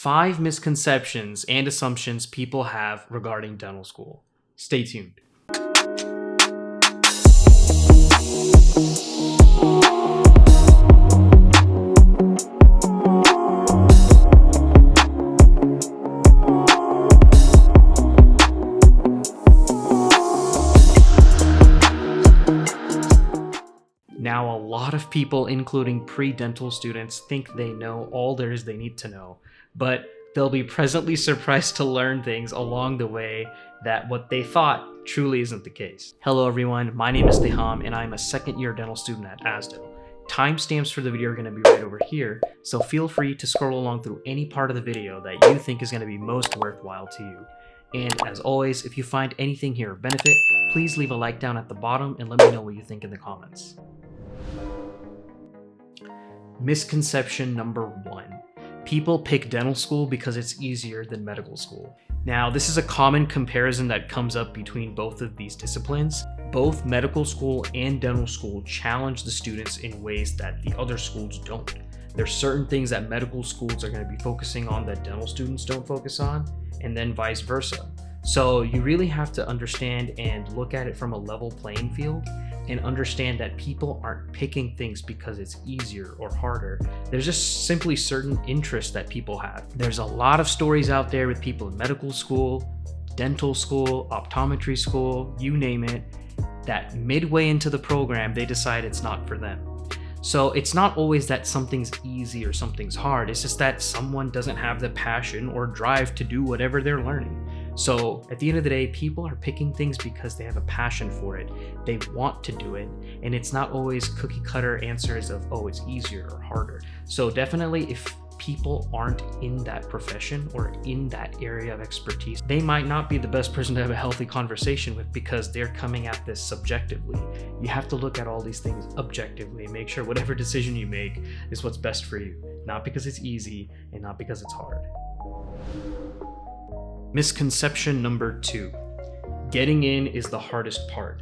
5 misconceptions and assumptions people have regarding dental school. Stay tuned. Now, a lot of people, including pre-dental students, think they know all there is they need to know, but they'll be pleasantly surprised to learn things along the way that what they thought truly isn't the case. Hello everyone, my name is Deham and I'm a second-year dental student at ASDO. Timestamps for the video are going to be right over here, so feel free to scroll along through any part of the video that you think is going to be most worthwhile to you. And as always, if you find anything here of benefit, please leave a like down at the bottom and let me know what you think in the comments. Misconception number 1. People pick dental school because it's easier than medical school. Now, this is a common comparison that comes up between both of these disciplines. Both medical school and dental school challenge the students in ways that the other schools don't. There's certain things that medical schools are going to be focusing on that dental students don't focus on, and then vice versa. So you really have to understand and look at it from a level playing field and understand that people aren't picking things because it's easier or harder. There's just simply certain interests that people have. There's a lot of stories out there with people in medical school, dental school, optometry school, you name it, that midway into the program, they decide it's not for them. So it's not always that something's easy or something's hard. It's just that someone doesn't have the passion or drive to do whatever they're learning. So at the end of the day, people are picking things because they have a passion for it. They want to do it. And it's not always cookie cutter answers of, oh, it's easier or harder. So definitely if people aren't in that profession or in that area of expertise, they might not be the best person to have a healthy conversation with because they're coming at this subjectively. You have to look at all these things objectively and make sure whatever decision you make is what's best for you, not because it's easy and not because it's hard. Misconception number 2. Getting in is the hardest part.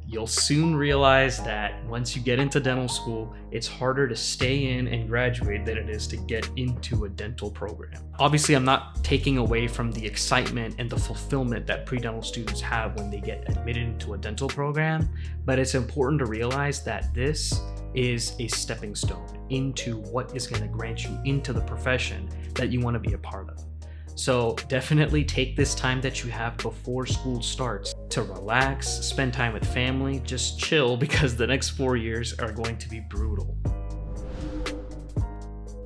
You'll soon realize that once you get into dental school, it's harder to stay in and graduate than it is to get into a dental program. Obviously, I'm not taking away from the excitement and the fulfillment that pre-dental students have when they get admitted into a dental program, but it's important to realize that this is a stepping stone into what is going to grant you into the profession that you want to be a part of. So definitely take this time that you have before school starts to relax, spend time with family, just chill because the next 4 years are going to be brutal.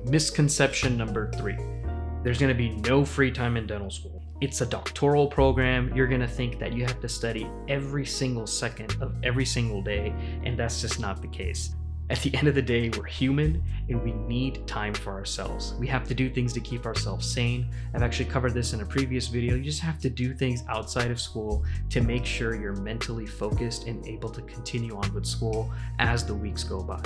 Misconception number 3. There's going to be no free time in dental school. It's a doctoral program. You're going to think that you have to study every single second of every single day, and that's just not the case. At the end of the day, we're human and we need time for ourselves. We have to do things to keep ourselves sane. I've actually covered this in a previous video. You just have to do things outside of school to make sure you're mentally focused and able to continue on with school as the weeks go by.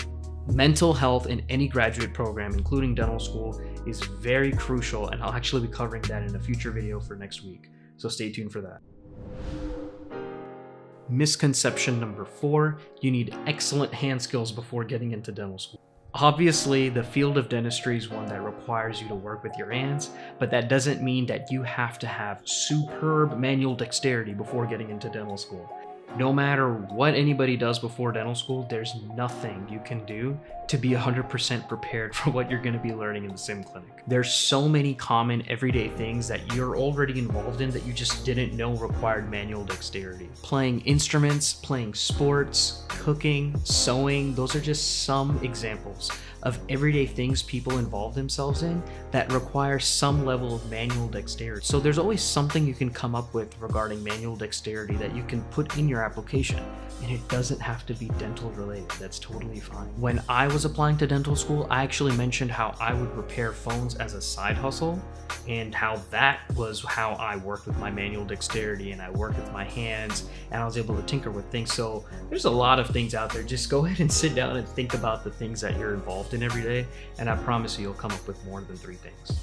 Mental health in any graduate program, including dental school, is very crucial, and I'll actually be covering that in a future video for next week. So stay tuned for that. Misconception number 4, you need excellent hand skills before getting into dental school. Obviously, the field of dentistry is one that requires you to work with your hands, but that doesn't mean that you have to have superb manual dexterity before getting into dental school. No matter what anybody does before dental school, there's nothing you can do to be 100% prepared for what you're going to be learning in the sim clinic. There's so many common everyday things that you're already involved in that you just didn't know required manual dexterity. Playing instruments, playing sports, cooking, sewing, those are just some examples of everyday things people involve themselves in that require some level of manual dexterity. So there's always something you can come up with regarding manual dexterity that you can put in your application, and it doesn't have to be dental related. That's totally fine. When I was applying to dental school, I actually mentioned how I would repair phones as a side hustle and how that was how I worked with my manual dexterity, and I worked with my hands and I was able to tinker with things. So there's a lot of things out there. Just go ahead and sit down and think about the things that you're involved in every day, and I promise you'll come up with more than 3 things.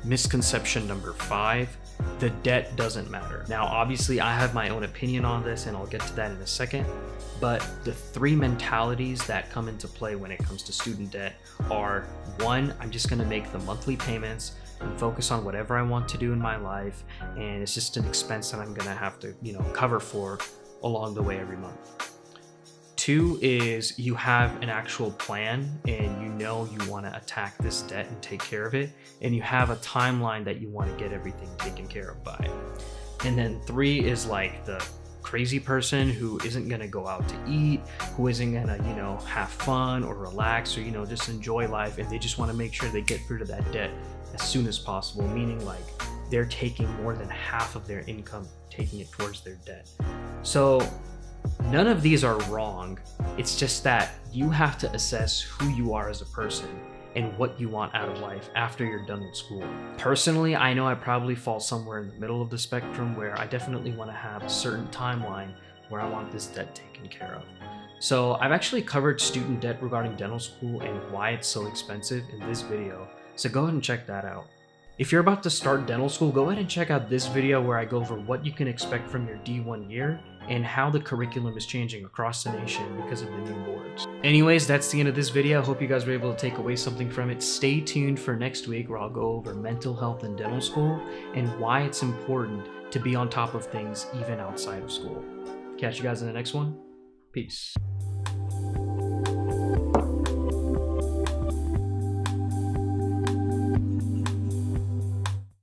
Misconception number 5, the debt doesn't matter. Now, obviously, I have my own opinion on this, and I'll get to that in a second, but the 3 mentalities that come into play when it comes to student debt are: 1, I'm just gonna make the monthly payments and focus on whatever I want to do in my life, and it's just an expense that I'm gonna have to, cover for along the way every month. 2 is you have an actual plan and you want to attack this debt and take care of it, and you have a timeline that you want to get everything taken care of by. And then 3 is like the crazy person who isn't going to go out to eat, who isn't going to, have fun or relax or, just enjoy life, and they just want to make sure they get rid of that debt as soon as possible, meaning like they're taking more than half of their income, taking it towards their debt. So none of these are wrong. It's just that you have to assess who you are as a person and what you want out of life after you're done with school. Personally, I know I probably fall somewhere in the middle of the spectrum where I definitely want to have a certain timeline where I want this debt taken care of. So I've actually covered student debt regarding dental school and why it's so expensive in this video, so go ahead and check that out. If you're about to start dental school, go ahead and check out this video where I go over what you can expect from your D1 year and how the curriculum is changing across the nation because of the new boards. Anyways, that's the end of this video. I hope you guys were able to take away something from it. Stay tuned for next week where I'll go over mental health in dental school and why it's important to be on top of things even outside of school. Catch you guys in the next one. Peace.